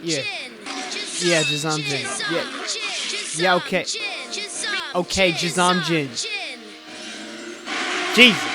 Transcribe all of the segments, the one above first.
Yeah. Yeah, Jazamjin. Yeah. Yeah, okay. Okay, Jazamjin. Jesus.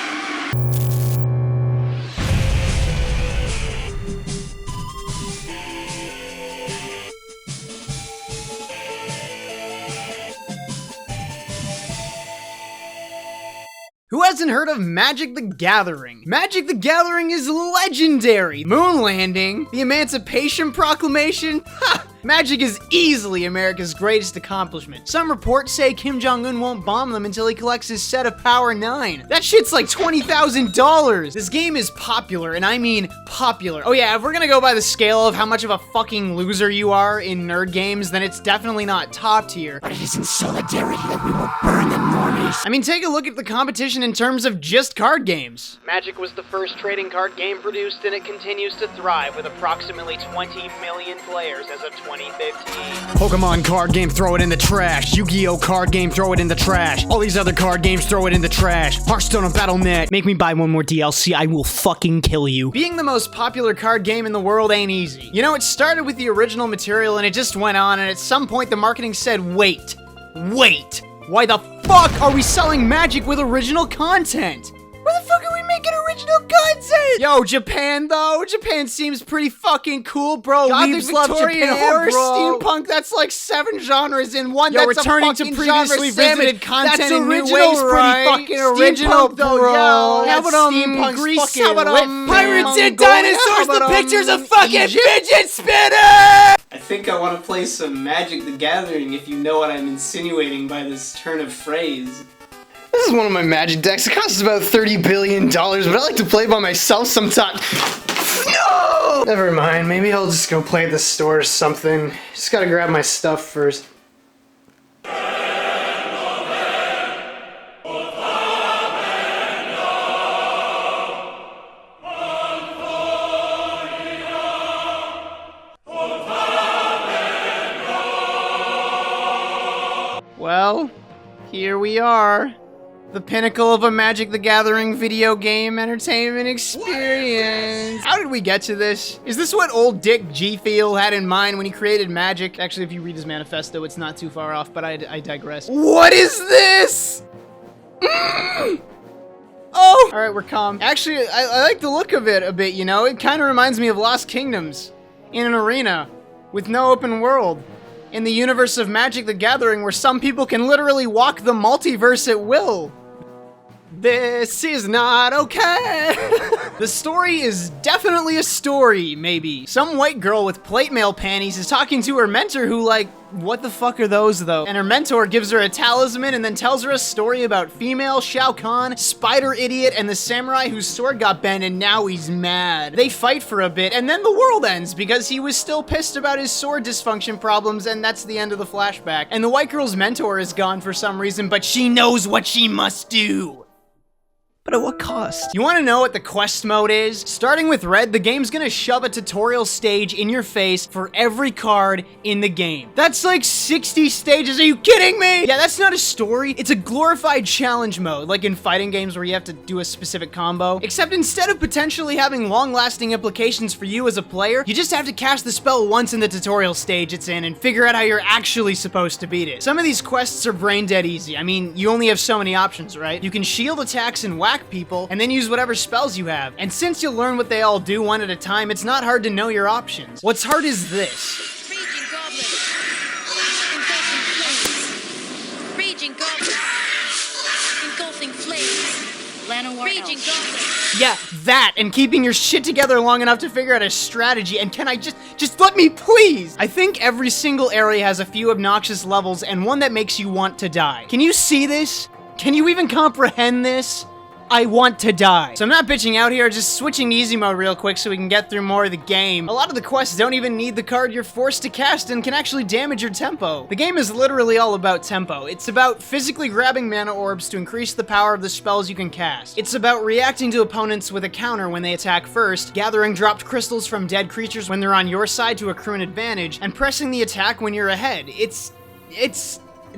Who hasn't heard of Magic the Gathering? Magic the Gathering is legendary! Moon landing, the Emancipation Proclamation, ha! Magic is easily America's greatest accomplishment. Some reports say Kim Jong-un won't bomb them until he collects his set of Power 9. That shit's like $20,000! This game is popular, and I mean popular. Oh yeah, if we're gonna go by the scale of how much of a fucking loser you are in nerd games, then it's definitely not top tier. But it is in solidarity that we will burn the normies. I mean, take a look at the competition in terms of just card games. Magic was the first trading card game produced, and it continues to thrive with approximately 20 million players as of 2015. Pokemon card game, throw it in the trash. Yu-Gi-Oh card game, throw it in the trash. All these other card games, throw it in the trash. Hearthstone and Battle.net. Make me buy one more DLC, I will fucking kill you. Being the most popular card game in the world ain't easy. You know, it started with the original material and it just went on, and at some point the marketing said, wait. Why the fuck are we selling Magic with original content? Where the fuck are we making original content? Yo, Japan though? Japan seems pretty fucking cool, bro. Weebs love Japan, horror, bro. Steampunk, that's like 7 genres in one. Yo, that's returning to previously visited content that's in new original, ways, right? pretty fucking original, Steampunk, though, bro. yo. How about Steampunk's Greece? fucking How about pirates and dinosaurs, the pictures of fucking Egypt? fidget spinner! I think I want to play some Magic the Gathering, if you know what I'm insinuating by this turn of phrase. This is one of my Magic decks. It costs about $30 billion, but I like to play by myself sometimes. No! Never mind, maybe I'll just go play at the store or something. Just gotta grab my stuff first. Well, here we are. The pinnacle of a Magic the Gathering video game entertainment experience. How did we get to this? Is this what old Dick G-Field had in mind when he created Magic? Actually, if you read his manifesto, it's not too far off, but I digress. What is this? Oh! Alright, we're calm. Actually, I like the look of it a bit, you know? It kind of reminds me of Lost Kingdoms in an arena with no open world. In the universe of Magic the Gathering, where some people can literally walk the multiverse at will. This is not okay. The story is definitely a story, maybe. Some white girl with plate mail panties is talking to her mentor who, like, what the fuck are those, though? And her mentor gives her a talisman and then tells her a story about female Shao Kahn, Spider Idiot, and the samurai whose sword got bent and now he's mad. They fight for a bit, and then the world ends because he was still pissed about his sword dysfunction problems, and that's the end of the flashback. And the white girl's mentor is gone for some reason, but she knows what she must do. But at what cost? You want to know what the quest mode is? Starting with red, the game's gonna shove a tutorial stage in your face for every card in the game. That's like 60 stages, are you kidding me? Yeah, that's not a story, it's a glorified challenge mode, like in fighting games where you have to do a specific combo. Except instead of potentially having long-lasting implications for you as a player, you just have to cast the spell once in the tutorial stage it's in and figure out how you're actually supposed to beat it. Some of these quests are brain dead easy. I mean, you only have so many options, right? You can shield attacks and whack people, and then use whatever spells you have. And since you'll learn what they all do one at a time, it's not hard to know your options. What's hard is this. Raging Goblin. Engulfing Flames. Raging Goblin. Engulfing Flames. Llanowar Raging Goblin. Yeah, that, and keeping your shit together long enough to figure out a strategy, and can I just let me please? I think every single area has a few obnoxious levels and one that makes you want to die. Can you see this? Can you even comprehend this? I want to die. So I'm not bitching out here, just switching to easy mode real quick so we can get through more of the game. A lot of the quests don't even need the card you're forced to cast and can actually damage your tempo. The game is literally all about tempo. It's about physically grabbing mana orbs to increase the power of the spells you can cast. It's about reacting to opponents with a counter when they attack first, gathering dropped crystals from dead creatures when they're on your side to accrue an advantage, and pressing the attack when you're ahead. It's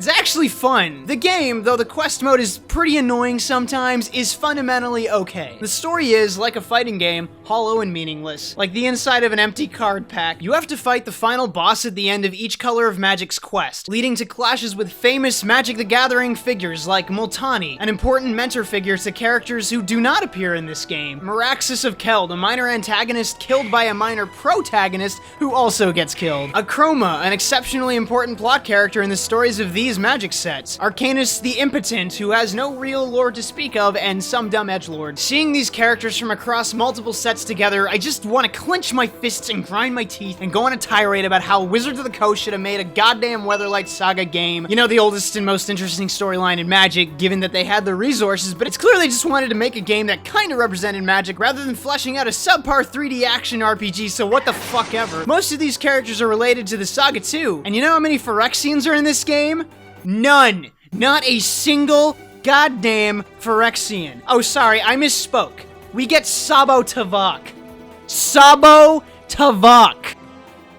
actually fun. The game, though the quest mode is pretty annoying sometimes, is fundamentally okay. The story is, like a fighting game, hollow and meaningless, like the inside of an empty card pack. You have to fight the final boss at the end of each Color of Magic's quest, leading to clashes with famous Magic the Gathering figures like Multani, an important mentor figure to characters who do not appear in this game, Meraxis of Keld, a minor antagonist killed by a minor protagonist who also gets killed, Akroma, an exceptionally important plot character in the stories of these Magic sets, Arcanus the Impotent, who has no real lore to speak of, and some dumb edgelord. Seeing these characters from across multiple sets together, I just want to clench my fists and grind my teeth and go on a tirade about how Wizards of the Coast should have made a goddamn Weatherlight Saga game. You know, the oldest and most interesting storyline in Magic, given that they had the resources, but it's clear they just wanted to make a game that kinda represented Magic rather than fleshing out a subpar 3D action RPG, so what the fuck ever. Most of these characters are related to the Saga too, and you know how many Phyrexians are in this game? None! Not a single goddamn Phyrexian. Oh, sorry, I misspoke. We get Sabo Tavok. Sabo Tavok!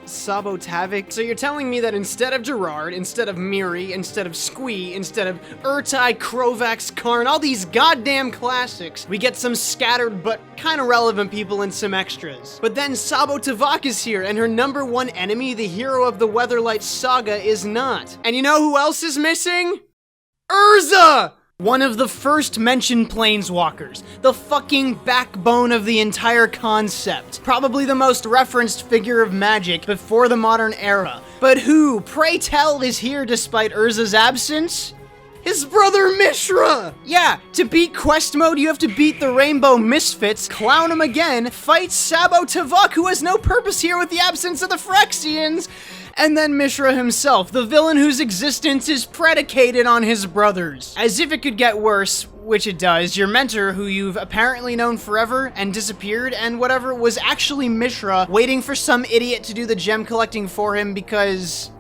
Sabo Tavik? So you're telling me that instead of Gerard, instead of Miri, instead of Squee, instead of Urtai, Krovax, Karn, all these goddamn classics, we get some scattered but kinda relevant people and some extras. But then Sabo Tavok is here, and her #1 enemy, the hero of the Weatherlight Saga, is not. And you know who else is missing? Urza! One of the first mentioned planeswalkers, the fucking backbone of the entire concept, probably the most referenced figure of Magic before the modern era. But who, pray tell, is here despite Urza's absence? His brother Mishra! Yeah, to beat quest mode, you have to beat the Rainbow Misfits, clown him again, fight Sabo Tavok, who has no purpose here with the absence of the Phyrexians, and then Mishra himself, the villain whose existence is predicated on his brothers. As if it could get worse, which it does, your mentor, who you've apparently known forever and disappeared and whatever, was actually Mishra, waiting for some idiot to do the gem collecting for him because...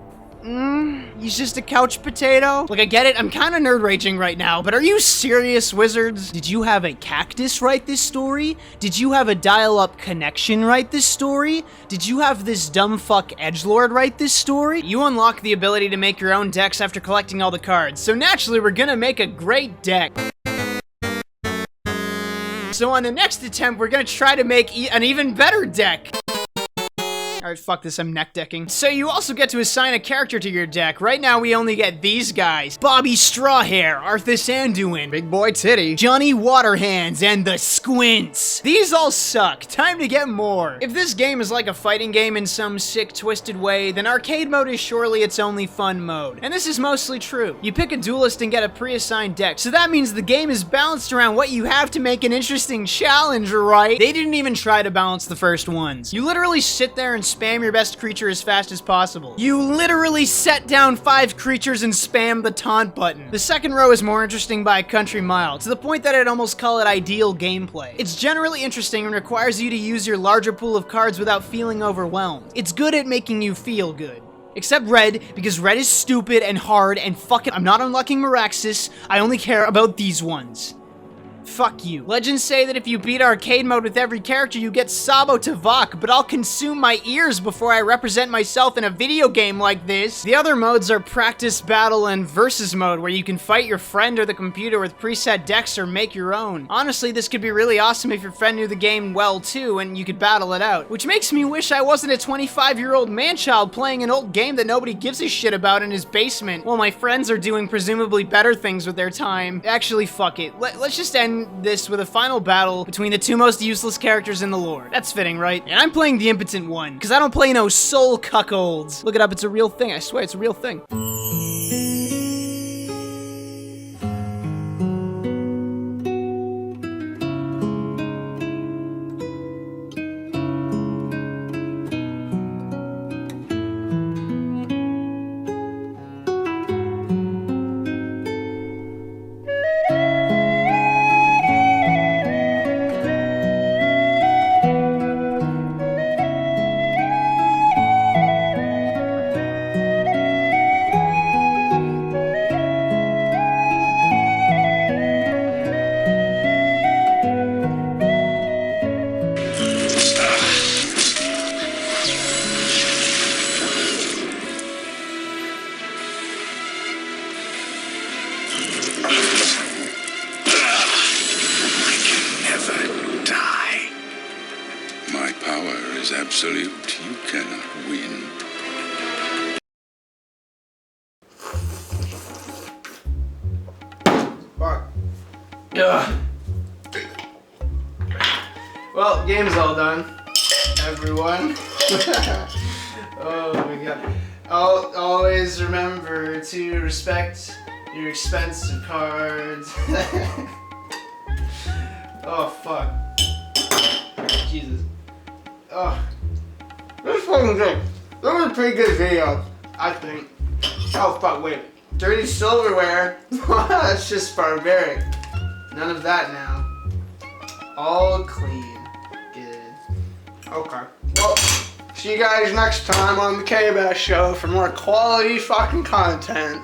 he's just a couch potato? Like, I get it, I'm kinda nerd raging right now, but are you serious, Wizards? Did you have a cactus write this story? Did you have a dial-up connection write this story? Did you have this dumb fuck edgelord write this story? You unlock the ability to make your own decks after collecting all the cards, so naturally we're gonna make a great deck. So on the next attempt, we're gonna try to make an even better deck. Alright, fuck this, I'm neck decking. So you also get to assign a character to your deck. Right now we only get these guys. Bobby Strawhair, Arthas Anduin, Big Boy Titty, Johnny Waterhands, and the Squints. These all suck. Time to get more. If this game is like a fighting game in some sick, twisted way, then arcade mode is surely its only fun mode. And this is mostly true. You pick a duelist and get a pre-assigned deck, so that means the game is balanced around what you have to make an interesting challenge, right? They didn't even try to balance the first ones. You literally sit there and spam your best creature as fast as possible. You literally set down 5 creatures and spam the taunt button. The second row is more interesting by a country mile, to the point that I'd almost call it ideal gameplay. It's generally interesting and requires you to use your larger pool of cards without feeling overwhelmed. It's good at making you feel good. Except red, because red is stupid and hard and fuck it, I'm not unlocking Meraxis, I only care about these ones. Fuck you. Legends say that if you beat arcade mode with every character, you get Sabo Tavok, but I'll consume my ears before I represent myself in a video game like this. The other modes are practice, battle, and versus mode, where you can fight your friend or the computer with preset decks or make your own. Honestly, this could be really awesome if your friend knew the game well too, and you could battle it out. Which makes me wish I wasn't a 25-year-old man-child playing an old game that nobody gives a shit about in his basement, while my friends are doing presumably better things with their time. Actually, fuck it. Let's just end this with a final battle between the 2 most useless characters in the lore. That's fitting, right? And I'm playing the impotent one, because I don't play no soul cuckolds. Look it up, it's a real thing. I swear, it's a real thing. Ugh. Well, game's all done. Everyone. Oh my god. Always remember to respect your expensive cards. Oh fuck. Jesus. Oh. This is fucking good. That was a pretty good video, I think. Oh fuck, wait. Dirty silverware. That's just barbaric. None of that now. All clean. Good. Okay. Well, see you guys next time on the KBash show for more quality fucking content.